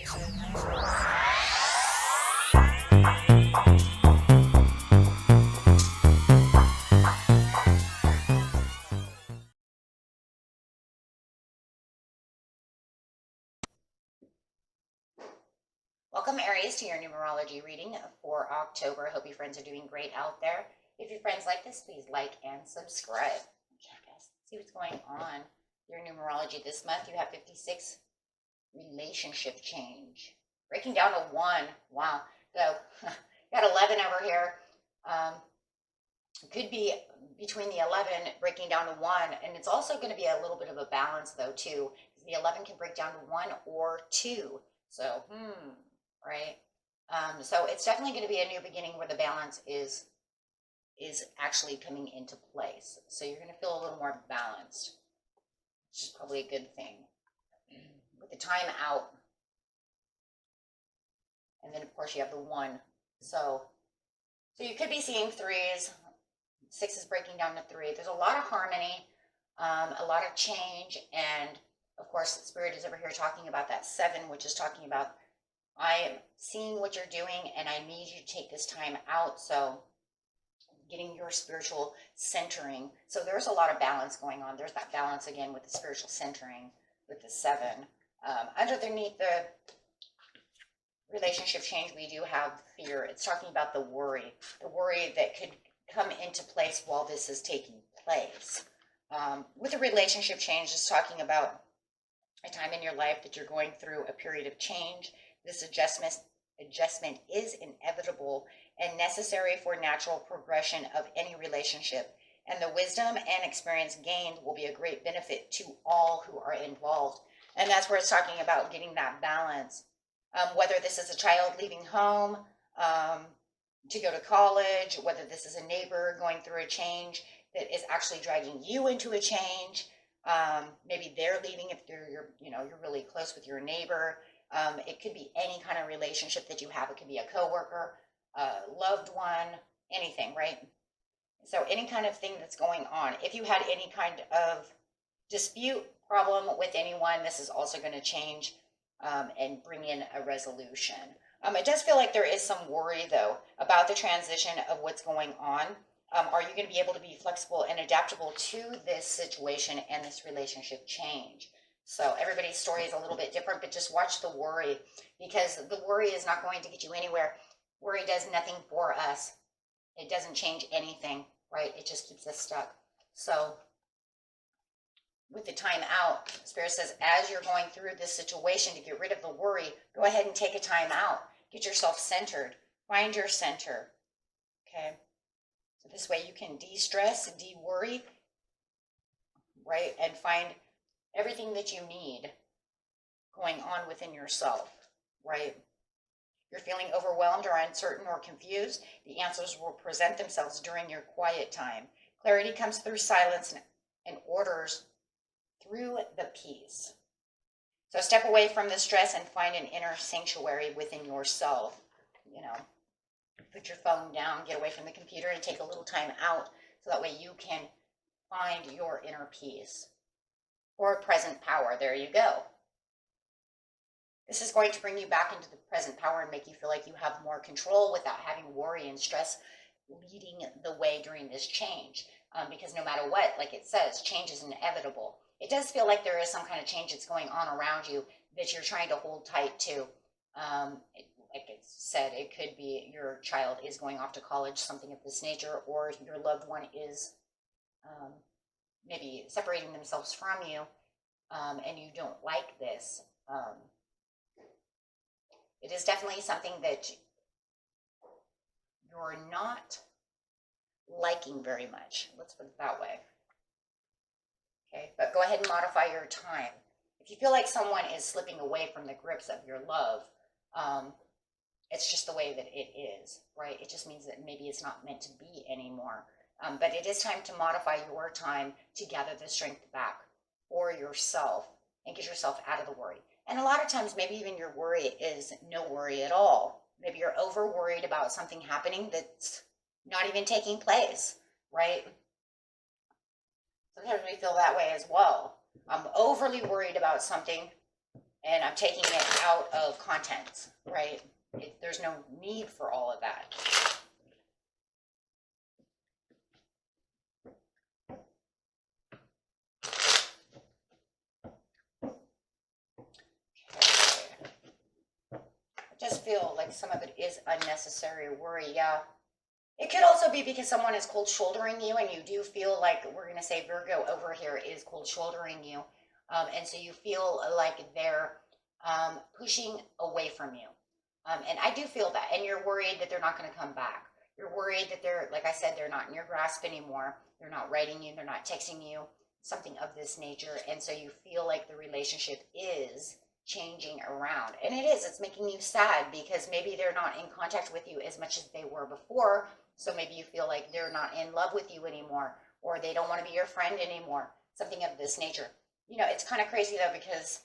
Welcome, Aries, to your numerology reading for October. Hope your friends are doing great out there. If your friends like this, please like and subscribe. Okay, guys, let's see what's going on. Your numerology this month, you have 56 relationship change. Breaking down to 1. Wow. So, got 11 over here. It could be between the 11 breaking down to 1, and it's also going to be a little bit of a balance, though, too. The 11 can break down to 1 or 2. So, right? So it's definitely going to be a new beginning where the balance is actually coming into place. So you're going to feel a little more balanced, which is probably a good thing. With the time out, and then of course you have the 1. So you could be seeing 3s. 6 is breaking down to 3. There's a lot of harmony, a lot of change, and of course Spirit is over here talking about that 7, which is talking about I am seeing what you're doing, and I need you to take this time out. So getting your spiritual centering. So there's a lot of balance going on. There's that balance again with the spiritual centering with the 7. Underneath the relationship change, we do have fear. It's talking about the worry that could come into place while this is taking place. With the relationship change, it's talking about a time in your life that you're going through a period of change. This adjustment is inevitable and necessary for natural progression of any relationship, and the wisdom and experience gained will be a great benefit to all who are involved. And that's where it's talking about getting that balance. Whether this is a child leaving home to go to college, whether this is a neighbor going through a change that is actually dragging you into a change. Maybe they're leaving if you're really close with your neighbor. It could be any kind of relationship that you have. It could be a coworker, a loved one, anything, right? So any kind of thing that's going on. If you had any kind of dispute, problem with anyone, this is also going to change and bring in a resolution. It does feel like there is some worry, though, about the transition of what's going on. Are you going to be able to be flexible and adaptable to this situation and this relationship change? So everybody's story is a little bit different, but just watch the worry, because the worry is not going to get you anywhere. Worry does nothing for us. It doesn't change anything, right? It just keeps us stuck. So with the time out, Spirit says, as you're going through this situation, to get rid of the worry, go ahead and take a time out. Get yourself centered. Find your center. Okay? So this way you can de-stress, de-worry, right? And find everything that you need going on within yourself, right? You're feeling overwhelmed or uncertain or confused, the answers will present themselves during your quiet time. Clarity comes through silence and orders through the peace. So step away from the stress and find an inner sanctuary within yourself. Put your phone down, get away from the computer, and take a little time out so that way you can find your inner peace. Or present power, there you go. This is going to bring you back into the present power and make you feel like you have more control without having worry and stress leading the way during this change. Because no matter what, like it says, change is inevitable. It does feel like there is some kind of change that's going on around you that you're trying to hold tight to. Like it said, it could be your child is going off to college, something of this nature, or your loved one is maybe separating themselves from you, and you don't like this. It is definitely something that you're not liking very much. Let's put it that way. Okay, but go ahead and modify your time. If you feel like someone is slipping away from the grips of your love, it's just the way that it is, right? It just means that maybe it's not meant to be anymore. But it is time to modify your time to gather the strength back for yourself and get yourself out of the worry. And a lot of times, maybe even your worry is no worry at all. Maybe you're over worried about something happening that's not even taking place, right? Sometimes we feel that way as well. I'm overly worried about something and I'm taking it out of content, right? There's no need for all of that. I just feel like some of it is unnecessary worry. Yeah. It could also be because someone is cold shouldering you, and you do feel like, we're going to say Virgo over here is cold shouldering you. And so you feel like they're pushing away from you. And I do feel that. And you're worried that they're not going to come back. You're worried that they're, like I said, they're not in your grasp anymore. They're not writing you. They're not texting you, something of this nature. And so you feel like the relationship is changing around. And it is. It's making you sad because maybe they're not in contact with you as much as they were before. So maybe you feel like they're not in love with you anymore, or they don't want to be your friend anymore, something of this nature. You know, it's kind of crazy though, because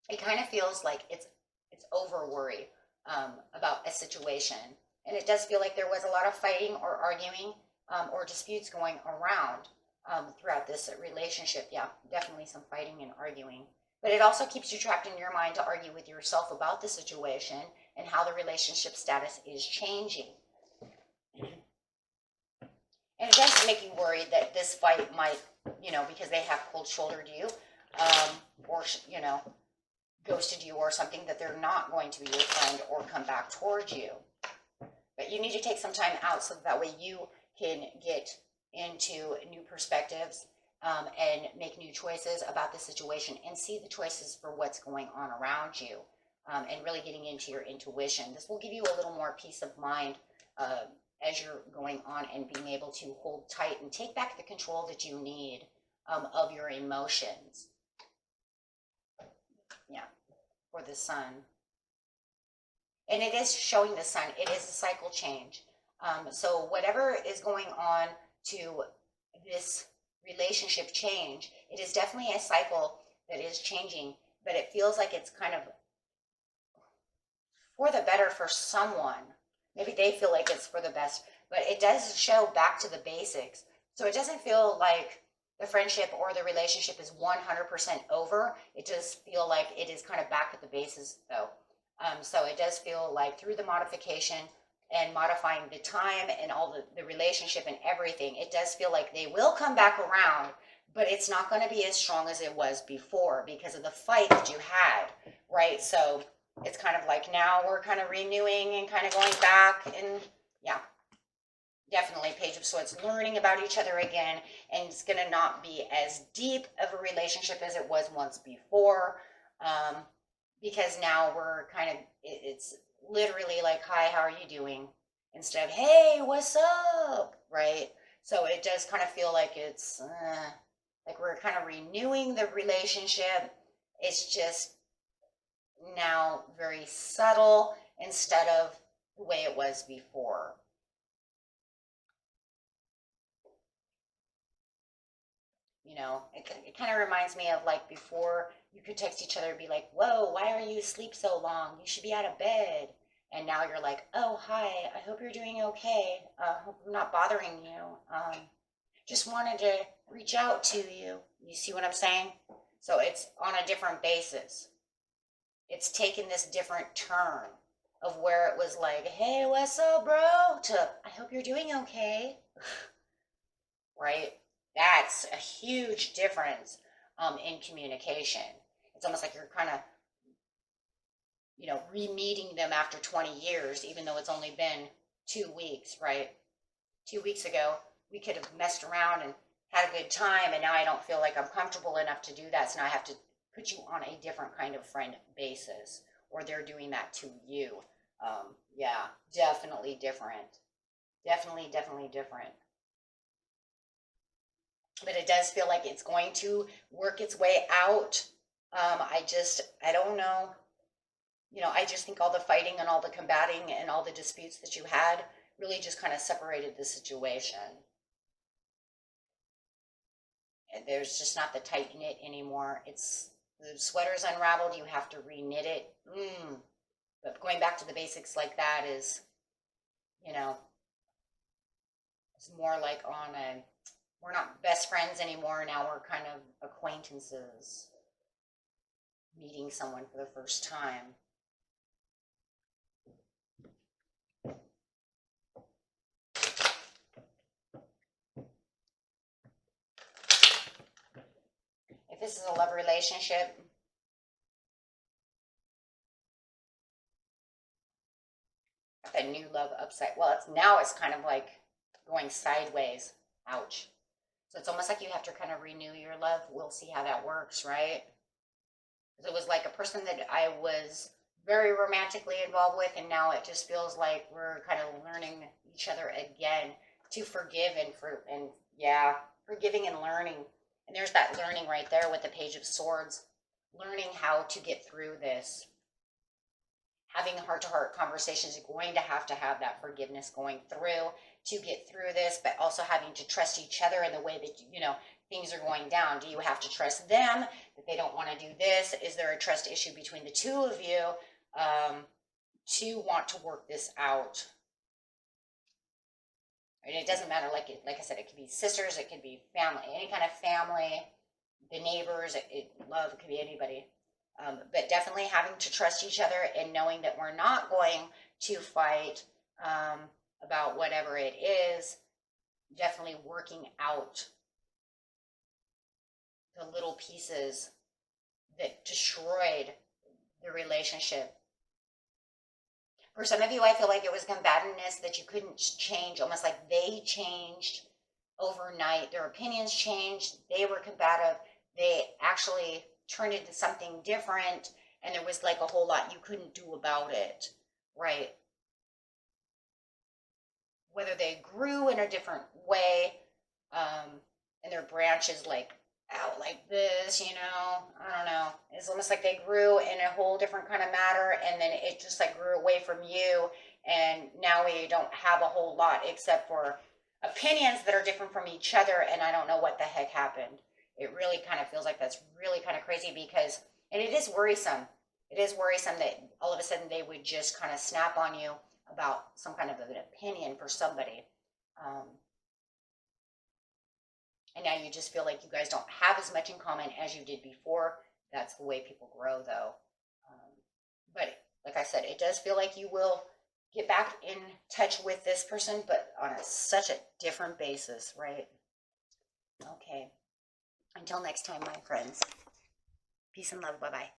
it kind of feels like it's over worry about a situation. And it does feel like there was a lot of fighting or arguing or disputes going around throughout this relationship. Yeah, definitely some fighting and arguing. But it also keeps you trapped in your mind to argue with yourself about the situation and how the relationship status is changing. And it does make you worried that this fight might, you know, because they have cold shouldered you, or, you know, ghosted you or something, that they're not going to be your friend or come back towards you. But you need to take some time out so that way you can get into new perspectives and make new choices about the situation and see the choices for what's going on around you, and really getting into your intuition. This will give you a little more peace of mind as you're going on, and being able to hold tight and take back the control that you need of your emotions. Yeah, for the sun. And it is showing the sun. It is a cycle change. So whatever is going on to this relationship change, it is definitely a cycle that is changing, but it feels like it's kind of for the better for someone. Maybe they feel like it's for the best, but it does show back to the basics. So it doesn't feel like the friendship or the relationship is 100% over. It does feel like it is kind of back at the bases, though. So it does feel like through the modification and modifying the time and all the relationship and everything, it does feel like they will come back around, but it's not going to be as strong as it was before because of the fight that you had, right? So it's kind of like now we're kind of renewing and kind of going back, and yeah, definitely Page of Swords, learning about each other again, and it's going to not be as deep of a relationship as it was once before, because now we're kind of, it's literally like, hi, how are you doing? Instead of, hey, what's up, right? So it does kind of feel like it's like we're kind of renewing the relationship. It's just now very subtle instead of the way it was before. You know, it kind of reminds me of like before, you could text each other and be like, whoa, why are you asleep so long? You should be out of bed. And now you're like, oh, hi, I hope you're doing okay. Hope I'm not bothering you. Just wanted to reach out to you. You see what I'm saying? So it's on a different basis. It's taken this different turn of where it was like, hey, what's up, bro? To, I hope you're doing okay. Right? That's a huge difference in communication. It's almost like you're kind of, you know, re-meeting them after 20 years, even though it's only been 2 weeks, right? 2 weeks ago, we could have messed around and had a good time, and now I don't feel like I'm comfortable enough to do that, so now I have to put you on a different kind of friend basis, or they're doing that to you. Yeah, definitely different. Definitely, definitely different. But it does feel like it's going to work its way out. I don't know. You know, I just think all the fighting and all the combating and all the disputes that you had really just kind of separated the situation. And there's just not the tight knit anymore. It's the sweater's unraveled. You have to re-knit it. But going back to the basics like that is, you know, it's more like on a, we're not best friends anymore. Now we're kind of acquaintances. meeting someone for the first time. If this is a love relationship, that new love upside, well, it's kind of like going sideways. Ouch. So it's almost like you have to kind of renew your love. We'll see how that works, right? It was like a person that I was very romantically involved with, and now it just feels like we're kind of learning each other again to forgive and yeah, forgiving and learning. And there's that learning right there with the Page of Swords, learning how to get through this. Having heart-to-heart conversations, you're going to have that forgiveness going through to get through this, but also having to trust each other in the way that, you know, things are going down. Do you have to trust them that they don't want to do this? Is there a trust issue between the two of you to want to work this out? And it doesn't matter, like I said, it could be sisters, it could be family, any kind of family, the neighbors, love, it could be anybody. But definitely having to trust each other and knowing that we're not going to fight about whatever it is. Definitely working out the little pieces that destroyed the relationship. For some of you, I feel like it was combativeness that you couldn't change, almost like they changed overnight. Their opinions changed. They were combative. They actually turned into something different, and there was like a whole lot you couldn't do about it, right? Whether they grew in a different way, and their branches like out like this, you know, I don't know. It's almost like they grew in a whole different kind of matter, and then it just like grew away from you, and now we don't have a whole lot except for opinions that are different from each other, and I don't know what the heck happened. It really kind of feels like that's really kind of crazy because, and it is worrisome. It is worrisome that all of a sudden they would just kind of snap on you about some kind of an opinion for somebody. And now you just feel like you guys don't have as much in common as you did before. That's the way people grow, though. But like I said, it does feel like you will get back in touch with this person, but on such a different basis, right? Okay. Until next time, my friends. Peace and love. Bye-bye.